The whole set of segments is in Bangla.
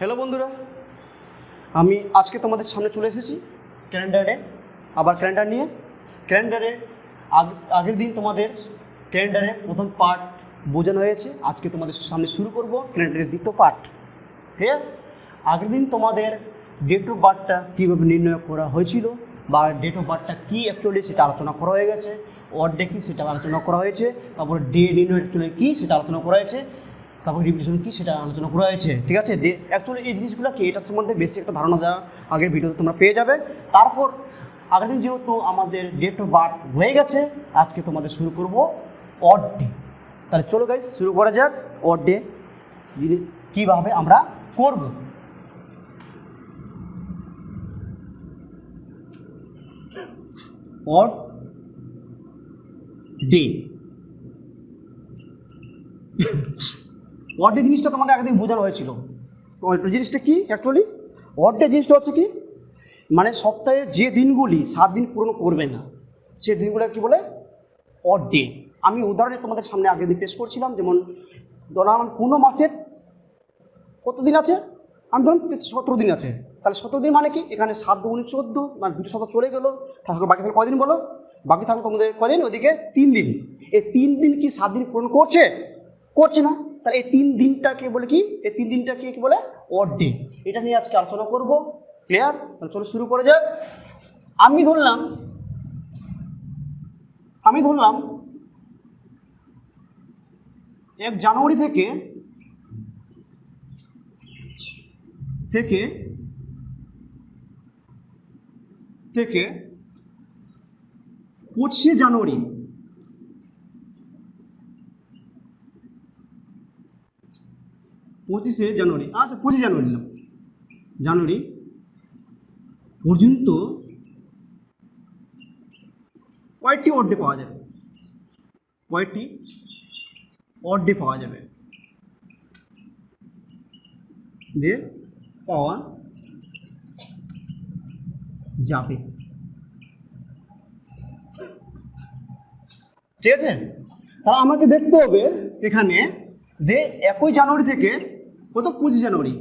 হ্যালো বন্ধুরা, আমি আজকে তোমাদের সামনে চলে এসেছি ক্যালেন্ডারে, আবার ক্যালেন্ডার নিয়ে। ক্যালেন্ডারে আগের দিন তোমাদের ক্যালেন্ডারের প্রথম পার্ট বোঝানো হয়েছে। আজকে তোমাদের সামনে শুরু করব ক্যালেন্ডারের দ্বিতীয় পার্ট। ঠিক আছে, আগের দিন তোমাদের ডেট অফ বার্থটা কীভাবে নির্ণয় করা হয়েছিল বা ডেট অফ বার্থটা কী অ্যাকচুয়ালি সেটা আলোচনা করা হয়ে গেছে, অড ডে কী সেটা আলোচনা করা হয়েছে, তারপরে ডে নির্ণয় অ্যাকচুয়ালি কী সেটা আলোচনা করা হয়েছে, তারপর রিভিশন কী সেটা আলোচনা করা হয়েছে। ঠিক আছে, অ্যাকচুয়ালি এই জিনিসগুলো কি এটার সম্বন্ধে বেশি একটা ধারণা দেওয়া আগের ভিডিওতে তোমরা পেয়ে যাবে। তারপর আগের দিন যেহেতু আমাদের ডেট অফ বার্থ হয়ে গেছে, আজকে তোমাদের শুরু করব অড ডে। তাহলে চলো গাইস শুরু করা যাক অড ডে কীভাবে আমরা করব। অড ডে, অড ডে জিনিসটা তোমাদের আগের দিন বোঝানো হয়েছিল। জিনিসটা কি অ্যাকচুয়ালি অড ডে জিনিসটা হচ্ছে কি, মানে সপ্তাহের যে দিনগুলি 7 দিন পূরণ করবে না সে দিনগুলো কি বলে অড ডে। আমি উদাহরণে তোমাদের সামনে আগের দিন পেশ করছিলাম, যেমন ধরুন কোনো মাসের কত দিন আছে, আমি ধরুন 17 দিন আছে, তাহলে 17 দিন মানে কি এখানে 7 দুগুণে 14, মানে 2 সপ্তাহ চলে গেলো, তাহলে বাকি থাকলে কদিন বলো, বাকি থাকলে তোমাদের কদিন, ওইদিকে 3 দিন। এই 3 দিন কি 7 দিন পূরণ করছে? করছে না। তাহলে এই 3 দিনটাকে বলে কি, এই 3 দিনটাকে কি বলে অড ডে। এটা নিয়ে আজকে আলোচনা করব। ক্লিয়ার? তাহলে চলো শুরু করে যাক। আমি ধরলাম 1 জানুয়ারি থেকে 25 জানুয়ারি, আচ্ছা 25 জানুয়ারি নিলাম, জানুয়ারি পর্যন্ত কয়টি অড ডে পাওয়া যাবে, কয়টি অড ডে পাওয়া যাবে, দিয়ে পাওয়া যাবে। ঠিক আছে, তা আমাকে দেখতে হবে এখানে যে 1 জানুয়ারি থেকে কত 25 জানুয়ারি,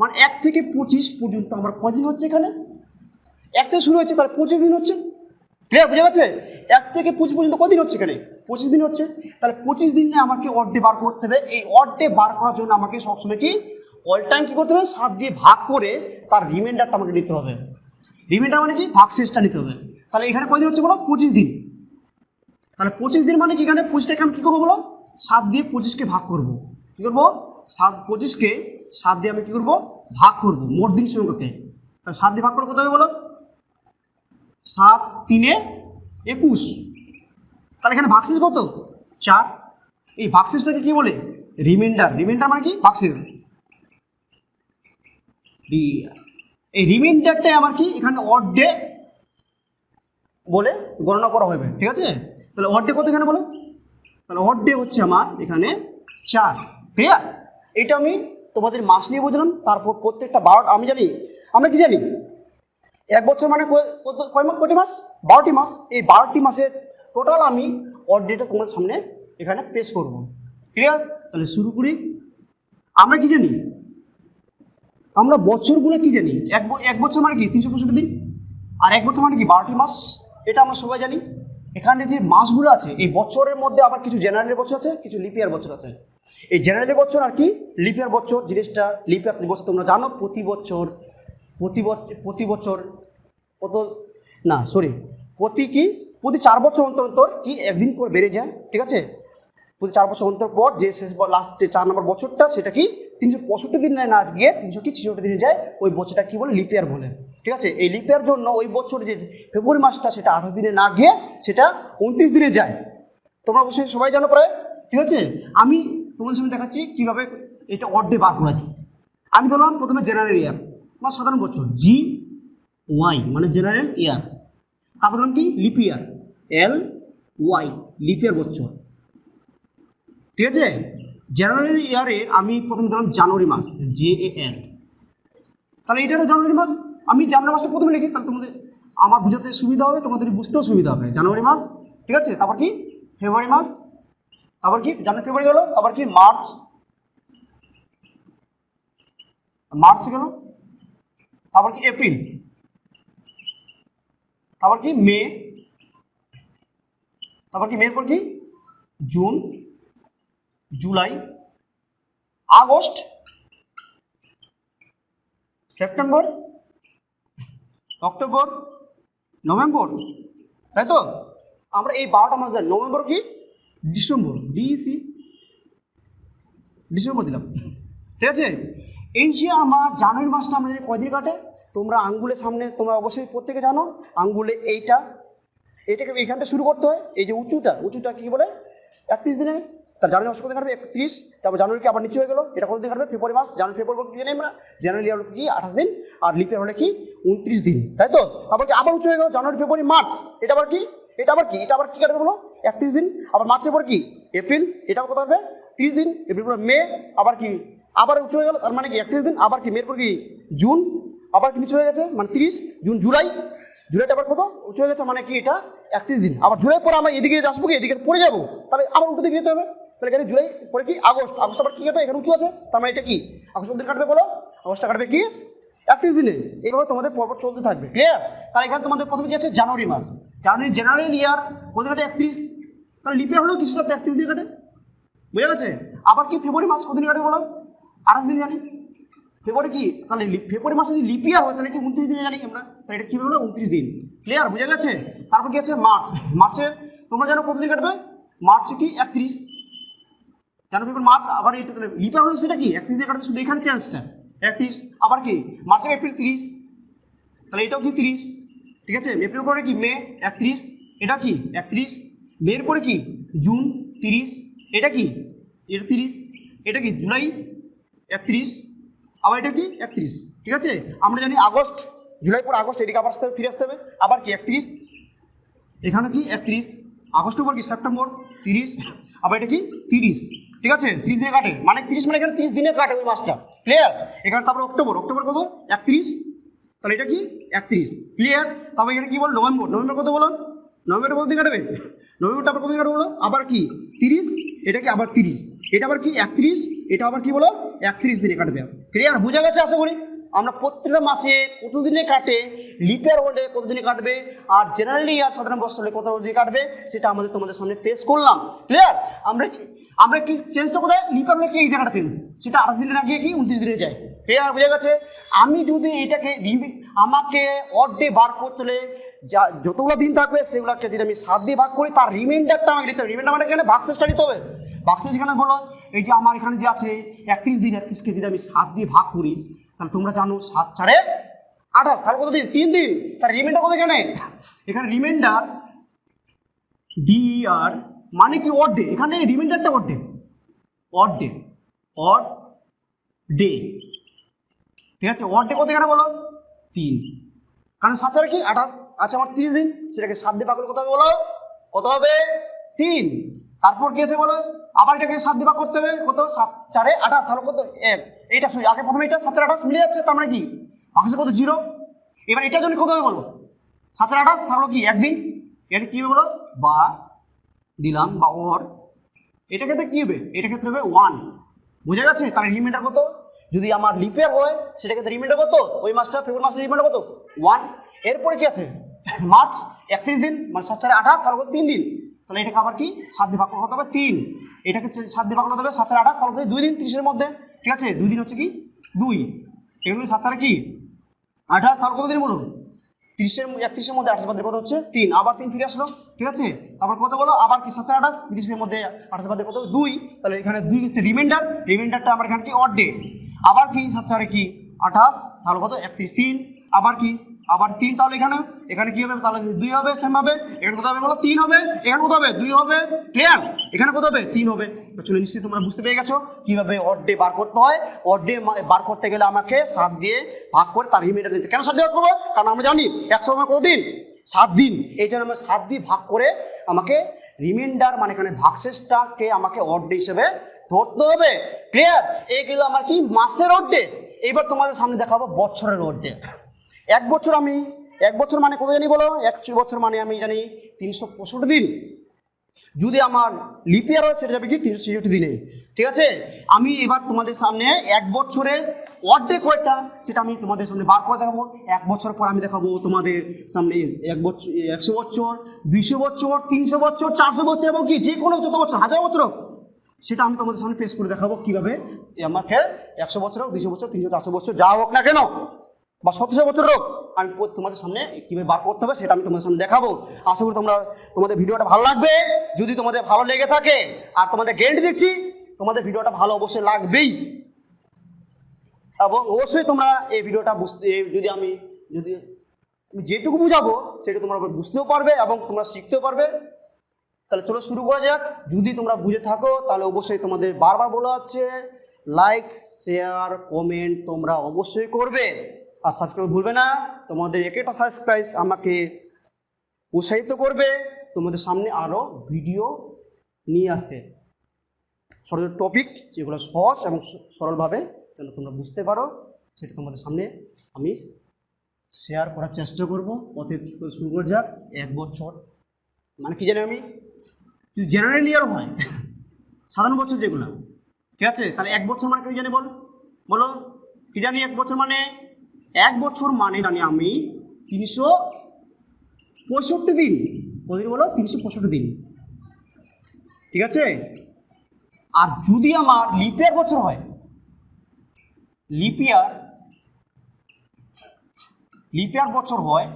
মানে 1 থেকে 25 পর্যন্ত আমার কদিন হচ্ছে, এখানে 1 থেকে শুরু হচ্ছে তাহলে 25 দিন হচ্ছে। ক্লিয়ার? বুঝে গেছে? 1 থেকে 25 পর্যন্ত কদিন হচ্ছে, এখানে 25 দিন হচ্ছে। তাহলে 25 দিনে আমাকে অড ডে বার করতে হবে। এই অড ডে বার করার জন্য আমাকে সবসময় কি অল টাইম কী করতে হবে, 7 দিয়ে ভাগ করে তার রিমাইন্ডারটা আমাকে নিতে হবে। রিমাইন্ডার মানে কি, ভাগশেষটা নিতে হবে। তাহলে এখানে কদিন হচ্ছে বলো, 25 দিন। তাহলে 25 দিন মানে কি, এখানে 25টাকে আমি কী করবো বলো, 7 দিয়ে 25কে ভাগ করবো। কী করবো, 25কে 7 দিয়ে আমি কী করবো, ভাগ করবো মোট দিন সংখ্যাকে। তাহলে 7 দিয়ে ভাগ করলে কত হবে বলো, 7 3 21। তাহলে এখানে ভাগশেষ কত, 4। এই ভাগশেষটাকে কি বলে, রিমাইন্ডার। রিমাইন্ডার মানে কি, ভাগশেষ। এই রিমাইন্ডারটাই আমার কি এখানে অড ডে বলে গণনা করা হবে। ঠিক আছে, তাহলে অড ডে কত এখানে বলো, তাহলে অড ডে হচ্ছে আমার এখানে 4। ক্লিয়ার? এটা আমি তোমাদের মাস নিয়ে বুঝলাম। তারপর প্রত্যেকটা 12, আমি জানি, আমরা কি জানি 1 বছর মানে কয়টি মাস, 12টি মাস। এই 12টি মাসের টোটাল আমি অড ডেটা তোমাদের সামনে এখানে পেশ করব। ক্লিয়ার? তাহলে শুরু করি। আমরা কি জানি, আমরা বছরগুলো কি জানি, এক বছর মানে কি 365 দিন, আর 1 বছর মানে কি 12টি মাস। এটা আমরা সবাই জানি। এখানে যে মাসগুলো আছে, এই বছরের মধ্যে আবার কিছু জেনারেল বছর আছে, কিছু লিপ ইয়ার বছর আছে। এই জেনারেল বছর আর কি লিপ ইয়ার বছর জিনিসটা, লিপ ইয়ার বছর তোমরা জানো প্রতি বছর কত না, সরি, প্রতি 4 বছর অন্তর অন্তর কি একদিন করে বেড়ে যায়। ঠিক আছে, প্রতি 4 বছর অন্তর পর যে শেষ লাস্টে 4 নম্বর বছরটা, সেটা কি 365 দিনে না গিয়ে 366 দিনে যায়, ওই বছরটা কি বলে, লিপ ইয়ার বলে। ঠিক আছে, এই লিপ ইয়ার জন্য ওই বছর যে ফেব্রুয়ারি মাসটা, সেটা 28 দিনে না গিয়ে সেটা 29 দিনে যায়। তোমরা অবশ্যই সবাই জানো প্রায়। ঠিক আছে, আমি তোমাদের সামনে দেখাচ্ছি কীভাবে এটা অড ডে বার করা যায়। আমি ধরলাম প্রথমে জেনারেল ইয়ার বা সাধারণ বছর, GY মানে জেনারেল ইয়ার। তারপর ধরলাম কি লিপ ইয়ার, LY লিপ ইয়ার বছর। ঠিক আছে, জানুয়ারি ইয়ারে আমি প্রথমে ধরলাম জানুয়ারি মাস, JAN। তাহলে এটারও জানুয়ারি মাস, আমি জানুয়ারি মাসটা প্রথমে লিখি, তাহলে তোমাদের আমার বুঝাতে সুবিধা হবে, তোমাদের বুঝতেও সুবিধা হবে। জানুয়ারি মাস। ঠিক আছে, তারপর কি ফেব্রুয়ারি মাস, তারপর কি জানুয়ারি ফেব্রুয়ারি গেলো, তারপর কি মার্চ, মার্চ গেল, তারপর কি এপ্রিল, তারপর কি মে, তারপর কি মের পর কি June, July, August, September, October, November, তাই তো? আমরা এই 12টা মাস জানি। নভেম্বর কি ডিসেম্বর, ডিসি, ডিসেম্বর দিলাম, ঠিক আছে? এই যে আমার জানুয়ারি মাসটা আমরা জানি কয়দিন কাটে, তোমরা আঙ্গুলের সামনে তোমরা অবশ্যই প্রত্যেকে জানো, আঙ্গুলে এটাকে এখান থেকে শুরু করতে হয়। এই যে উঁচুটা কি বলে 31 দিনে, তার জানুয়ারি মাস কত কাটবে 31, তারপর জানুয়ারি কি আবার নিচে হয়ে গেল, এটা কতদিন কাটবে ফেব্রুয়ারি মাস, জানুয়ারি ফেব্রুয়ারি কি জানি আমরা, জানুয়ারি হলো কি 28 দিন, আর লিপের হলে কি 29 দিন, তাই তো? আবার কি আবার উঁচু হয়ে গেল জানুয়ারি ফেব্রুয়ারি মার্চ, এটা আবার কি কাটবে বলো 31 দিন, আবার মার্চের পর কি এপ্রিল, এটা কত হবে 30 দিন, এপ্রিল পর মে, আবার কি আবার উঁচু হয়ে গেল, তার মানে কি 31 দিন, আবার কি মের পর কি জুন, আবার কি নিচু হয়ে গেছে মানে 30, জুন, জুলাইটা আবার কত উঁচু হয়ে গেছে মানে কি এটা 31 দিন, আবার জুলাই পরে আমরা এদিকে আসবো কি এদিকে পড়ে যাবো, তাহলে আবার উল্টো দিকে যেতে হবে, তাহলে এখানে জুলাই পরে কি আগস্ট আবার কি কাটবে, এখানে উঁচু আছে, তার মানে এটা কি আগস্ট দিন কাটবে বলো, আগস্টটা কাটবে কি 31 দিনে, এইভাবে তোমাদের পরপর চলতে থাকবে, ক্লিয়ার? তাহলে এখানে তোমাদের প্রথমে কি আছে জানুয়ারি মাস, জেনারেল ইয়ার কত কাটে 31, তাহলে লিপিয়ার হলেও কিছুটা 31 দিন কাটে, বুঝে গেছে? আবার কি ফেব্রুয়ারি মাস কতদিন কাটে বলো 28 দিন জানি, ফেব্রুয়ারি কি তাহলে ফেব্রুয়ারি মাসে যদি লিপিয়ার হয় তাহলে কি 29 দিনে জানি আমরা, তাহলে এটা কি হলো 29 দিন, ক্লিয়ার? বুঝে গেছে? তারপর কি আছে মার্চের তোমরা জানো কতদিন কাটবে, মার্চে কি 31, জানো ফেব্রুয়ারি মার্চ, আবার এটা তাহলে লিপিয়ার হলো সেটা কি 31 দিনে কাটবে, শুধু এখানে চেঞ্জটা 31, আবার কি মার্চে এপ্রিল 30, তাহলে এটাও কি 30, ঠিক আছে? এপ্রিল পরে কি মে 31, এটা কি 31, মের পরে কি জুন 30, এটা কি এটা 30, এটা কি জুলাই 31, আবার এটা কি 31, ঠিক আছে? আমরা জানি আগস্ট, জুলাই পর আগস্ট, এদিকে আবার ফিরে আসতে হবে, আবার কি 31, এখানে কি 31, আগস্টের পর কি সেপ্টেম্বর 30, আবার এটা কি 30, ঠিক আছে? 30 দিনে কাটে, মানে 30 মানে এখানে 30 দিনে কাটে ওই মাসটা, ক্লিয়ার? এখানে তারপর অক্টোবর কত 31, তাহলে এটা কি 31, ক্লিয়ার? তারপর এখানে কি বল নভেম্বর কত বলো, নভেম্বরটা কত দিন কাটবে, নভেম্বরটা আবার কত দিন কাটবে বলো, আবার কি 30, এটা কি আবার 30, এটা আবার কি 31, এটা আবার কি বলো 31 দিনে কাটবে, ক্লিয়ার? বোঝা গেছে আশা করি? আমরা প্রত্যেকটা মাসে কতদিনে কাটে, লিপিয়ার হলে কতদিনে কাটবে, আর জেনারেলি আর সাধারণ বর্ষ হলে কত দিনে কাটবে, সেটা তোমাদের সামনে পেশ করলাম, ক্লিয়ার? আমরা কি চেঞ্জটা কোথায়, লিপিয়ার হলে কি এই জায়গাটা চেঞ্জ, সেটা 28 দিনে না গিয়ে কি 29 দিনে যায়, ক্লিয়ার? বোঝা গেছে? আমি যদি এটাকে আমাকে অড ডে বার করতে হলে যতগুলো দিন থাকবে সেগুলোকে যদি আমি 7 দিয়ে ভাগ করি, তার রিমাইন্ডারটা আমাকে দিতে হবে, রিমাইন্ডার মানে এখানে ভাগশেষটা দিতে হবে, ভাগশেষ এখানে বলো এই যে আমার এখানে যে আছে 31 দিন, 31কে যদি আমি 7 দিয়ে ভাগ করি, তাহলে তোমরা জানো 7 4 28, তাহলে কত দিন 3 দিন, তার রিমাইন্ডার কত এখানে রিমাইন্ডার ডিআর মানে কি অড ডে, এখানে রিমাইন্ডারটা অড ডে, ঠিক আছে? অড ডে কত এখানে বলো 3, কারণ 7 4 কি 28, আচ্ছা আমার 30 দিন, সেটাকে 7 দিয়ে ভাগ করলে কত হবে বলো, কত হবে 3, তারপর কি আছে বলো, আবার এটাকে 7 দিয়ে ভাগ করতে হবে, কত 7 4 28, তাহলে কত 1, এইটা শুধু আগে প্রথমে এটা 7 4 28 মিলে যাচ্ছে, তার মানে কি ভাগশেষ কত 0, এবার এটার জন্য কত হবে বলো 7 4 28, তাহলে কি একদিন, এখানে কি হবে বলো বা দিলাম বা অর, এটা ক্ষেত্রে কি হবে, এটা ক্ষেত্রে হবে 1, বুঝে গেছে? তার রিমাইন্ডার কত, যদি আমার লিপিয়ার হয় সেটা ক্ষেত্রে রিমাইন্ডার কত, ওই মাসটা ফেব্রুয়ারি মাসের রিমাইন্ডার কত 1, এরপরে কি আছে মার্চ 31 দিন মানে 7 4 28, তাহলে 3 দিন, তাহলে এটাকে আবার কি 7 দিয়ে ভাগ করতে হবে 3, এটাকে 7 দিয়ে ভাগ করতে হবে 7 4 28, তাহলে 2 দিন 30 এর মধ্যে, ঠিক আছে? 2 দিন হচ্ছে কি 2, এগুলো 7 4 কি 28, তাহলে কত দিন বলো 31 মধ্যে 28 বাদে কত হচ্ছে 3, আবার 3 ফিরে আসলো, ঠিক আছে? তারপর কত বলো আবার কি 7 4 28, 30 মধ্যে 28 বাদে কত 2, তাহলে এখানে 2 হচ্ছে রিমাইন্ডারটা আমার এখানে কি অড ডে, আবার কি 7 4 কি 28, তাহলে কত 31 3, আবার কি আবার 3, তাহলে এখানে কি হবে, তাহলে 2 হবে, সেম হবে, এখানে কত হবে বলো 3 হবে, এখানে কত হবে 2 হবে, ক্লিয়ার? এখানে কত হবে 3 হবে, তো চলো নিশ্চয়ই তোমরা বুঝতে পেরে গেছো কিভাবে অড ডে বার করতে হয়। অড ডে বার করতে গেলে আমাকে 7 দিয়ে ভাগ করে তার রিমাইন্ডার দিতে, কেন 7 দিয়ে ভাগ করবো, কারণ আমরা জানি 100 মানে কত দিন 7 দিন, এই জন্য আমরা 7 দিয়ে ভাগ করে আমাকে রিমাইন্ডার মানে এখানে ভাগশেষটাকে আমাকে অড ডে হিসেবে ধরতে হবে, ক্লিয়ার? এইগুলো আমার কি মাসের অড ডে। এইবার তোমাদের সামনে দেখাবো বছরের অড ডে। এক বছর মানে কত জানি বলো, 1 বছর মানে আমি জানি 365 দিন, যদি আমার লিপ ইয়ার হয় সেটা যাবে কি 366 দিনে। ঠিক আছে, আমি এবার তোমাদের সামনে এক বছরের অড ডে কয়টা সেটা আমি তোমাদের সামনে বার করে দেখাবো। এক বছর পর আমি দেখাবো তোমাদের সামনে এক বছর, 100 বছর, 200 বছর, 300 বছর, 400 বছর এবং কি যে কোনো যত বছর, 1000 বছর হোক, সেটা আমি তোমাদের সামনে পেশ করে দেখাবো কিভাবে আমাকে 100 বছর হোক, 200 বছর, 300, 400 বছর যা হোক না কেন, বা 1700 বছর হোক, আমি তোমাদের সামনে কিভাবে বার করতে হবে সেটা আমি তোমাদের সামনে দেখাবো। আশা করি তোমাদের ভিডিওটা ভালো লাগবে। যদি তোমাদের ভালো লেগে থাকে, আর তোমাদের গ্যারান্টি দিচ্ছি তোমাদের ভিডিওটা ভালো অবশ্যই লাগবেই, এবং অবশ্যই তোমরা এই ভিডিওটা বুঝতে, যদি আমি যেটুকু বুঝাবো সেটা তোমরা বুঝতেও পারবে এবং তোমরা শিখতেও পারবে। তাহলে চলো শুরু করা যাক। যদি তোমরা বুঝে থাকো তাহলে অবশ্যই তোমাদের বারবার বলা হচ্ছে লাইক, শেয়ার, কমেন্ট তোমরা অবশ্যই করবে, আর সাবস্ক্রাইব ভুলবে না। তোমাদের একটা সাবস্ক্রাইব আমাকে উৎসাহিত করবে তোমাদের সামনে আরও ভিডিও নিয়ে আসতে, ছোট ছোট টপিক যেগুলো সহজ এবং সরলভাবে যেন তোমরা বুঝতে পারো, সেটা তোমাদের সামনে আমি শেয়ার করার চেষ্টা করব। অতএব শুরু করা যাক। এক বছর মানে কি জানি আমি, যদি জেনারেল ইয়ার হয় সাধারণ বছর যেগুলো, ঠিক আছে, তাহলে এক বছর মানে কি জানি বলো কি জানি? এক বছর মানে জানি আমি 365 দিন। কতদিন বলো? 365 দিন, ঠিক আছে। আর যদি আমার লিপ ইয়ার বছর হয়, লিপ ইয়ার বছর হয়,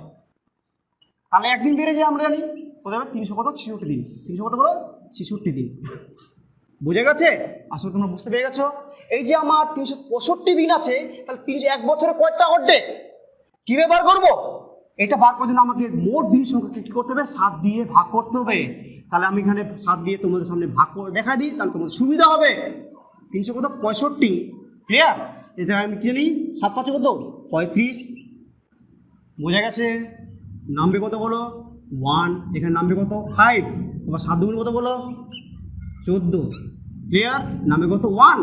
তাহলে একদিন বেড়ে যায়, আমরা জানি কত হবে, 366 দিন। 366 দিন, বুঝে গেছে? আসলে তোমরা বুঝতে পেরে গেছো। এই যে আমার 365 দিন আছে, তাহলে এক বছরে কয়টা অড ডে কিভাবে বার করবো? এটা বার করার জন্য আমাকে মোট দিন সংখ্যাকে কি করতে হবে? 7 দিয়ে ভাগ করতে হবে। তাহলে আমি এখানে 7 দিয়ে তোমাদের সামনে ভাগ করে দেখা দিই, তাহলে তোমাদের সুবিধা হবে। 365, ক্লিয়ার? এটা আমি কি জানি, 7 5 কত? 35, বোঝা গেছে? নামবে কত বলো? 1, এখানে নামবে কত? 5, আবার 7 দুগুণ কত বলো? 14, ক্লিয়ার? নামবে কত? 1।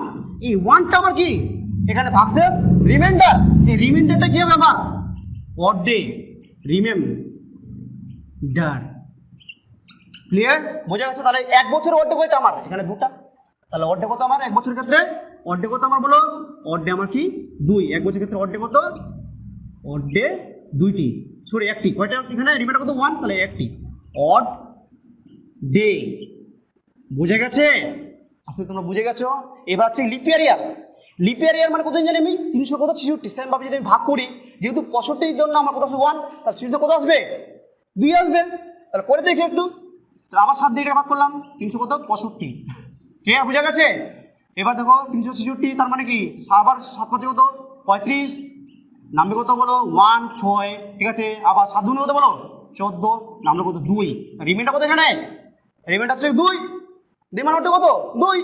এই 1টা আবার কি এখানে ভাগশেষ রিমাইন্ডার। এই রিমাইন্ডারটা কি হবে আমার? Odd day remember, clear? বোঝা গেছে? তাহলে এক বছরের অড ডে কয়টা আমার? এখানে 2টা। তাহলে অড ডে কত আমার এক বছরের ক্ষেত্রে? অড ডে কত আমার বলো? অড ডে আমার কি 2। এক বছরের ক্ষেত্রে অড ডে কত? অড ডে 2টি, সরি 1টি। কয়টা এখানে? রিমাইন্ডার কত? 1, তাহলে 1টি অড ডে। বুঝে গেছে? আসলে তোমরা বুঝে গেছো। এবার হচ্ছে লিপ ইয়ার মানে কতদিন জানি আমি? 366। সেম ভাবে যদি আমি ভাগ করি, যেহেতু 65 জন্য আমার কত আসবে? 1, তাহলে 60 কত আসবে? 2 আসবে। তাহলে করে দেখি একটু। তাহলে আবার 7 দিয়ে ভাগ করলাম, 365, ক্লিয়ার? বুঝে গেছে? এবার দেখো 366, তার মানে কি আবার 7 5 কত? 35, নামবে কত বলো? 1 6, ঠিক আছে। আবার 7 দুগুণ কত বলো? 14, নামবে কত? 2। রিমাইন্ডার কত এখানে? রিমাইন্ডার হচ্ছে 2। ডিমান্ড অড ডে কত? 2,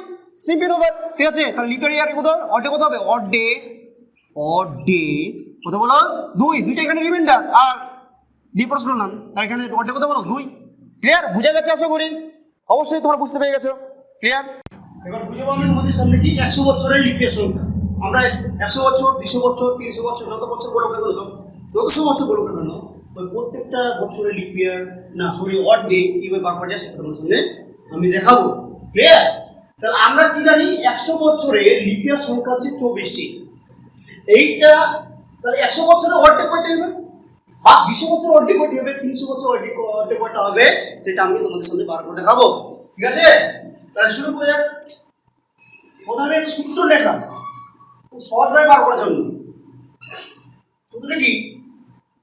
সিম্পল হবে, ঠিক আছে। তাহলে লিপ ইয়ার কত? অড ডে কত হবে? অড ডে কত বলো? 2। 2টা এখানে রিমাইন্ডার আর ডিফারেন্স করলাম, তার এখানে অড ডে কত বলো? 2, ক্লিয়ার? বুঝে গেছে আশা করি? অবশ্যই তোমরা বুঝতে পেরে গেছো, ক্লিয়ার? এবার বুঝাবো আমি তোমাদের সামনে কি 100 বছরের লিপ ইয়ার সংখ্যা। আমরা 100 বছর, 200 বছর, 300 বছর, যত বছর বলো কেন, যতশো বছর বলো কেন, ওই প্রত্যেকটা বছরের লিপ ইয়ার না সরি অড ডে কিভাবে বার করা যায় সেটা তোমাদের সামনে আমি দেখাবো, ক্লিয়ার? তাহলে আমরা কি জানি 100 বছরে লিপ ইয়ার সংখ্যা হচ্ছে 24টি। এইটা তাহলে 100 বছরে অড ডে কয়টা হবে? আর 200 বছর অড ডে কয়টা হবে? 300 বছর অড ডে কয়টা হবে সেটা আমি তোমাদের সামনে বার করে দেখাবো, ঠিক আছে? তাহলে শুরু করে যাক। প্রথমে একটা সূত্র লিখলাম খুব সহজভাবে বার করার জন্য। সূত্রটা কি?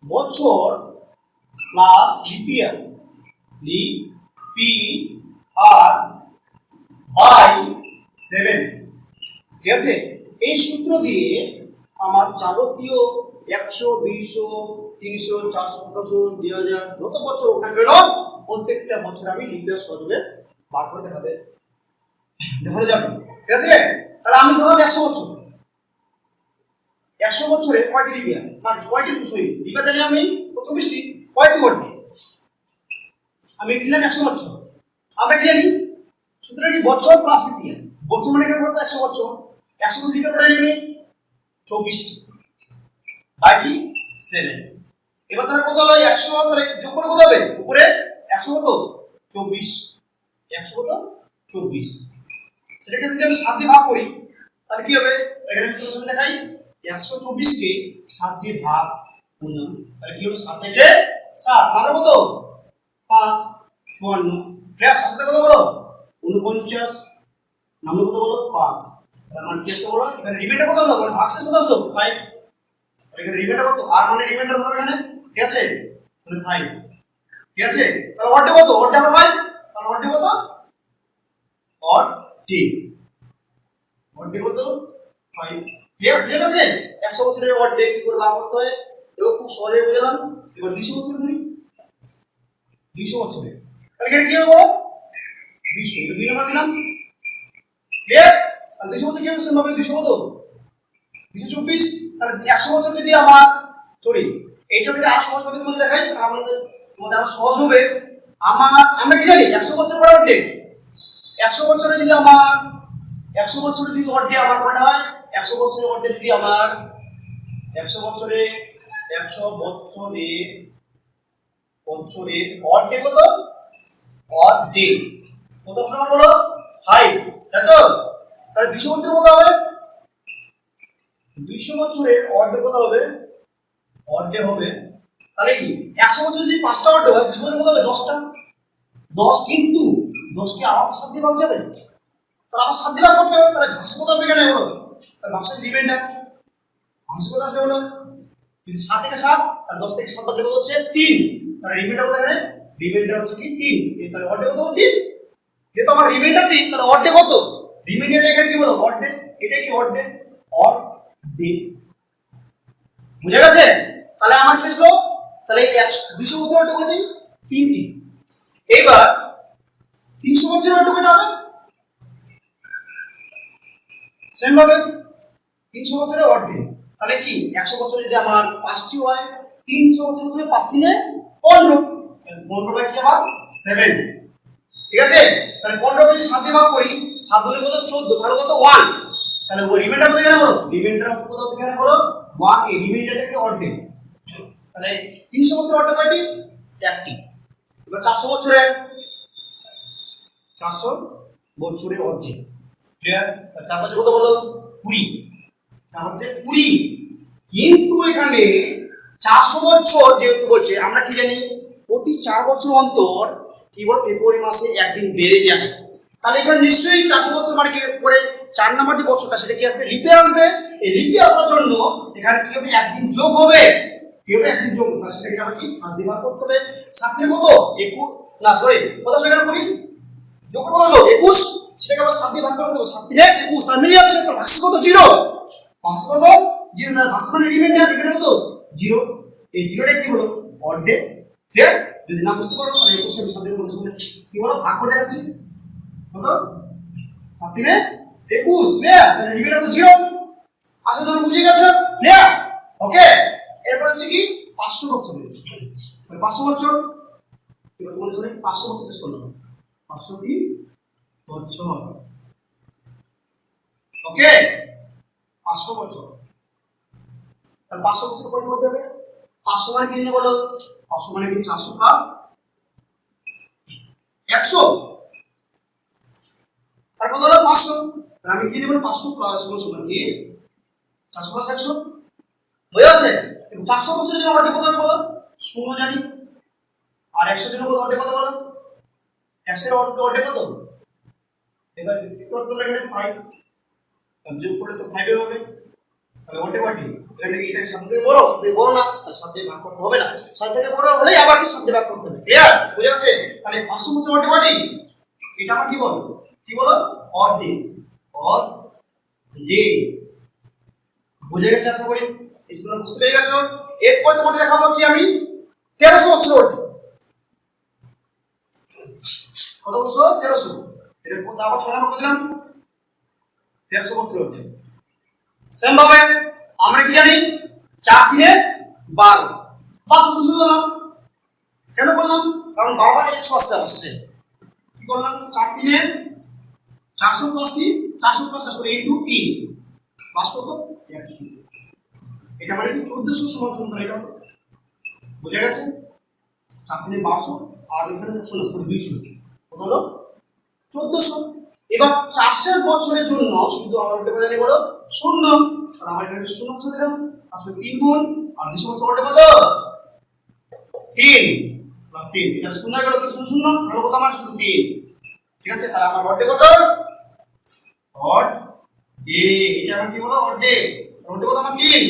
বছর প্লাস লিপ ইয়ার, বাই 7, ঠিক আছে? এই সূত্র দিয়ে আমার যাবতীয় 100, 200, 300, 400, 500, 2000 যত বছর ওঠা গেল প্রত্যেকটা বছর আমি লিপ ইয়ার সহজে বার করে দেখাতে যাবে, ঠিক আছে? তাহলে আমি ধরলাম 100 বছর। 100 বছরে কয়টি লিপ ইয়ার? মানে কয়টি সরি লিপ ইয়ার জানি আমি 24টি, কয়টি অড ডে? আমি লিখলাম 100 বছর। আমরা কি জানি সূত্রটা কি? বছর প্লাস লিপ ইয়ার। বছর মানে কেন করতে 100 বছর, 100 বছর লিপ ইয়ার কয়টা জানি? 24টি বাকি 7। এবার তাহলে কত হলো? 100, তাহলে যোগ করে কত হবে? উপরে 100 কত? 24, 100 কত 24, সেটাকে যদি আমি 7 দিয়ে ভাগ করি তাহলে কি হবে, এখানে সূত্র দেখাই 124 কে 7 দিয়ে ভাগ করলাম, তাহলে কি হলো 7 থেকে 7 মানে কত 5 54, প্লাস সাথে কত বলো 49, নামে কত বলো 5, তার মানে কি হলো এখানে রিমাইন্ডার কত হলো, মানে ভাগশেষ কত হলো 5, এখানে রিমাইন্ডার কত আর মানে রিমাইন্ডার ধরো এখানে, ঠিক আছে, তাহলে 5, ঠিক আছে, তাহলে ওয়াট কত ওয়াট আবার 5, তাহলে ওয়াট কত ওয়াট ডে, ওয়াট ডে কত 5, ঠিক আছে। 100 বছরের ওয়াট ডে কি করে বার করতে হয় এও খুব সহজে বুঝলাম। এবার 200 বছর ধরি, 200 বছরে তাহলে এখানে কি হবে বলো 200, এটা 2 নাম্বার দিলাম, ক্লিয়ার। আর 200 বছর কি হবে সেম ভাবে 200 কত 224, তাহলে 100 বছর যদি আমার সরি এইটা যদি আরো সহজ ভাবে তোমাদের দেখাই আমাদের তোমাদের আরো সহজ হবে। আমরা কি জানি 100 বছর পরে ওয়াট ডে, 100 বছরে যদি আমার 100 বছরে যদি ওয়াট ডে আমার কয়টা হয়, 100 বছরের ওয়াট ডে যদি আমার 100 বছরে 100 বছরে বছরের ওয়াট ডে কত ওয়াট ডে কত নাম্বার বলো 5, তাই তো। তাহলে 200 বছরের কত হবে, 200 বছরের ওয়াট ডে কত হবে, ওয়াট ডে হবে তাহলে কি 100 বছর যদি 5টা ওয়াট ডে হয় 200 বছরের কত হবে 10টা, 10 কিন্তু 10 কে আবার 7 দিয়ে ভাগ যাবে, তাহলে আবার 7 দিয়ে ভাগ করতে হবে, তাহলে ভাগশেষ কত হবে এখানে বলো, তাহলে ভাগশেষ রিমাইন্ডার ভাগশেষ কত আসবে বলো, যদি 7 থেকে 7 তাহলে 10 থেকে 7 বাদ দিলে কত হচ্ছে 3, তাহলে রিমাইন্ডার কত এখানে, রিমাইন্ডার হচ্ছে কি 3, এই তাহলে ওয়াট ডে কত 3, যেহেতু আমার রিমাইন্ডার 3 তাহলে ওয়াট ডে কত, রিমাইন্ডার এখানে কি বলো ওয়াট ডে, এটা কি ওয়াট ডে ওয়াট ডে, বুঝা গেছে। তাহলে আমার কি হলো, তাহলে 200 বছর ওয়াট ডে কত 3টি, এবার 300 বছর ওয়াট ডে কত হবে সেম ভাবে 300 বছরের ওয়াট ডে, তাহলে কি 100 বছর যদি আমার 5টি হয় 300 বছর কত 5 দিনে 15, 15 বাই কি আবার 7, ঠিক আছে। তাহলে 15 কে 7 দিয়ে ভাগ করি 7 দুগুণে কত 14, তাহলে কত 1, তাহলে ওই রিমাইন্ডার কত এখানে বলো, রিমাইন্ডার কত এখানে বলো 1, এই রিমাইন্ডারটা কি ওয়াট ডে, তাহলে 300 বছর ওয়াট ডে কয়টি একটি। এবার 400 বছরের 400 বছরের ওয়াট ডে, ক্লিয়ার। 4 বছর কত বলো 20, 4 বছর 20, কিন্তু এখানে 400 বছর যেহেতু বলছে আমরা কি জানি প্রতি 4 বছর অন্তর কেবল ফেব্রুয়ারি মাসে একদিন বেড়ে যায়, তাহলে এখানে নিশ্চয়ই 400 বছর মানে কি পরে 4 নাম্বার যে বছরটা সেটা কি আসবে লিপে আসবে, এই লিপে আসার জন্য এখানে কি হবে একদিন যোগ হবে, কি হবে একদিন যোগ, তাহলে সেটাকে আমরা কি 7 দিয়ে ভাগ করতে হবে, 7 থেকে কত 21 না সরি কত সেখানে করি যোগ কত হলো 21, সেটাকে আমরা 7 দিয়ে ভাগ করে দেব, 7 থেকে 21 তার মিলে যাচ্ছে, তো ভাগশেষ কত 0, ভাগশেষ কত 0, তার ভাগশেষ মানে রিমাইন্ডার এখানে কত 0, এই 0টা কি হলো ওয়াট ডে, ক্লিয়ার। যদি না বুঝতে পারো তাহলে 21 কে 7 দিয়ে বলতে হবে কি হলো ভাগ করে দেখাচ্ছি কত 7 দিনে 21, ক্লিয়ার, তাহলে রিমাইন্ডার কত 0, আশা করি বুঝে গেছো, ক্লিয়ার, ওকে। এরপর হচ্ছে কি 500 বছর, 500 বছর এবার তোমাদের সামনে 500 বছর শেষ করলাম, 500 কি বছর, ওকে 500 বছর, তাহলে 500 বছর পরে করতে হবে, 500 মানে কি বলো 500 মানে কি 400 প্লাস 100, তারপর হলো 500, তাহলে আমি কি দেব 500 প্লাস সমান কি 400 প্লাস 100, বুঝা আছে। 400 বছরের জন্য ওয়াট ডে কত বলো 16 জানি, আর 100 জন্য কত ওয়াট ডে কত বলো 100 এর ওয়াট ডে কত, এবার দেখতে তোমরা এখানে 5 যোগ করলে তো 5 হবে, তাহলে ওয়াট ডে কয়টি এখানে কি এটা 7 থেকে বড়, 7 থেকে বড় না, তাহলে 7 দিয়ে ভাগ করতে হবে না, 7 থেকে বড় হলেই আবার কি 7 দিয়ে ভাগ করতে হবে, ক্লিয়ার, বুঝা আছে। তাহলে 500 বছর ওয়াট ডে কয়টি, এটা আমার কি বলো ওয়াট ডে, ওয়াট ডে, বুঝে গেছে আশা করি, তোমরা বুঝতে পেরে গেছো। এরপর তোমাদের দেখাবো কি আমি 1300 বছর ওয়াট ডে, কত বছর 1300, এটা কত আবার 6 নাম্বার দিলাম 1300 বছর ওয়াট ডে, সেম ভাবে আমরা কি জানি 4 দিনে 12 বা 1400 দিলাম, কেন বললাম কারণ 12 বার 180 আসছে, কি করলাম 4 দিনে 400 প্লাস কি 400 প্লাস সরি ইনটু 3 প্লাস কত 100, এটা মানে কি 1400 সমান সমান, এটা বুঝে গেছে। 4 দিনে 1200 আর এখানে শোনো 200 কত হলো 1400। এবার 400 বছরের জন্য শুধু আমার ওটা জানি বলো শূন্য, আর আমার এখানে শূন্য বসে দিলাম, আসলে 3 গুণ আর 200 বছর ওটা কত 3 প্লাস 3, এটা শূন্য গেল কি শূন্য শূন্য হলো কত আমার শুধু 3। ঠিক আছে, তাহলে আমার ওটা কত অড এ, এটা আমার কি বলো অড এ, ওটা কত আমার 3।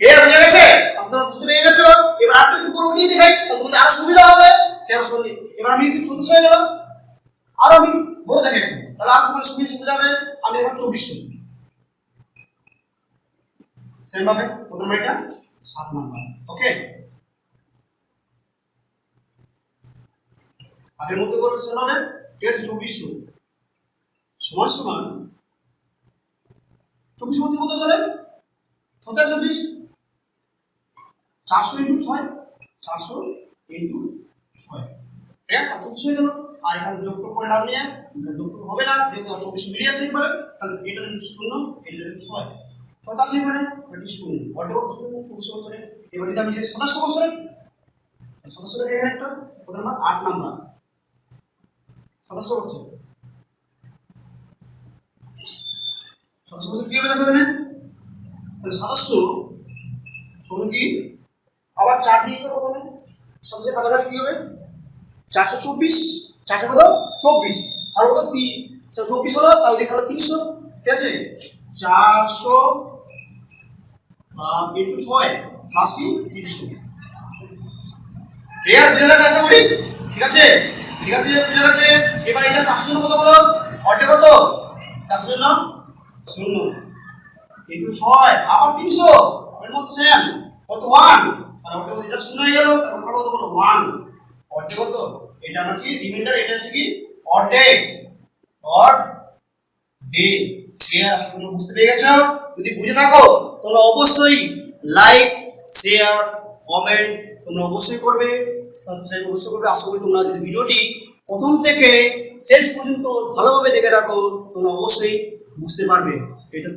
এ বুঝে গেছে? আসলে বুঝতে পেরে গেছো? এবার আপনি একটু পুরো উঠিয়ে দেখাই, তাহলে তোমাদের আরো সুবিধা হবে। 1300। এবার আমি কি 1400 হয়ে গেল, আর আমি বলে দেখেন, তাহলে আর তোমাদের সুবিধা হবে। আমি এখন 2400 সেম ভাবে প্রথম এটা 7 নাম্বার। ওকে, আগের মতো করবে সেম ভাবে। ঠিক আছে, 2400 সমান সমান 24 মধ্যে কত ধরে 24, 400 ইন্টু 6, 400 ইন্টু 6, ঠিক আছে 2400 হয়ে গেল। আর এখানে যোগ করে লাভ নেই, যোগ হবে না যেহেতু 2400 মিলে আছে এবারে, তাহলে এটা শূন্য এটা 6, 6 আছে এবারে, এটা শূন্য ওটা কত শূন্য 2400 বছরে। এবার যদি আমি যদি 2700 বছরে, 2700 থেকে এখানে একটা কত নাম্বার 8 নাম্বার 2700 বছর, 2700 বছর কি হবে দেখো এখানে, তাহলে 2700 সমান কি আবার 4 দিয়ে করব প্রথমে, 27 এর কাছাকাছি কি হবে 424, 400 কত 24 আর কত 3, 24 হলো তাহলে দেখালো 300। ঠিক আছে, 400 ইনটু 6 প্লাস কি 300। রেয়ার বুঝে গেছে আশা করি? ঠিক আছে, ঠিক আছে বুঝে গেছে। এবার এটা 400 জন্য কত বলো অর্ধেক কত 400 জন্য 0 ইনটু 6 আবার 300, এর মধ্যে সেম কত 1, আর ওটা এটা শূন্য হয়ে গেল, তারপর কত বলো 1 অর্ধেক কত, এটা হচ্ছে রিমাইন্ডার, এটা হচ্ছে কি অর্ধেক অড ডে। শেয়ার তোমরা বুঝতে পেরে গেছো? যদি বুঝে থাকো তোমরা অবশ্যই লাইক শেয়ার কমেন্ট তোমরা অবশ্যই করবে, সাবস্ক্রাইব অবশ্যই করবে। আশা করি তোমরা যদি ভিডিওটি প্রথম থেকে শেষ পর্যন্ত ভালোভাবে দেখে থাকো তোমরা অবশ্যই বুঝতে পারবে। এটা